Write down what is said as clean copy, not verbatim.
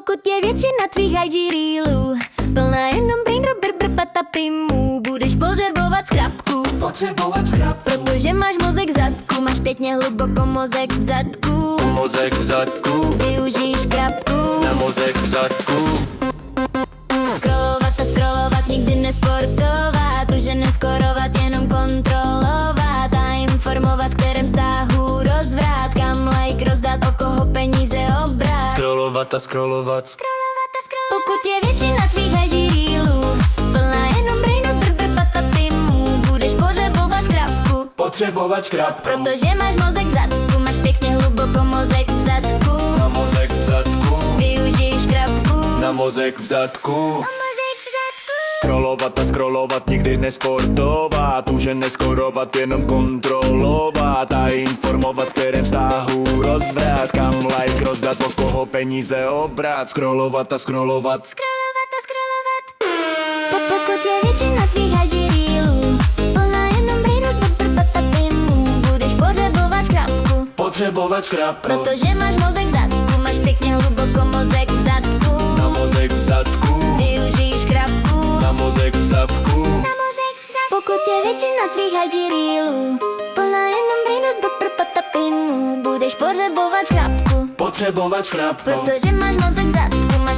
Pokud je většina tvých IG reelů plná jenom brain rubber patapimů, budeš potřebovat skrapku, protože máš mozek v zadku, máš pěkně hluboko mozek v zadku. Mozek v zadku, Využij škrapku na mozek v zadku. Scrollovat a scrollovat, nikdy nesportovat, už je neskorovat, jenom kontrolovat a informovat, v kterém vztahu rozvrat, kam like rozdat, o koho peníze obrat. Scrollovat a scrollovat. Pokud je většina tvých IG reelů plná jenom brainu patapimů, budeš potřebovat škrapku, protože máš mozek v zadku, máš pěkně hluboko mozek v zadku. Na mozek v zadku, Využij škrapku, na mozek v zadku. Scrollovat a scrollovat, nikdy nesportovat, už je neskorovat, jenom kontrolovat a informovat, v kterém vztahu rozvrat, kam like rozdat, o koho peníze obrat. Scrollovat a scrollovat. Pokud je většina tvých IG reelů plná jenom brainu patapimů, budeš potřebovat škrapku, protože máš mozek v zadku, máš pěkně hluboko mozek v zadku. Na mozek v zadku, Využij škrapku, na mozek v zadku. Pokud je většina tvých IG reelů plná jenom brainu patapimů, budeš potřebovat škrapku, Potřebovat škrapku, protože máš mozek v zadku, máš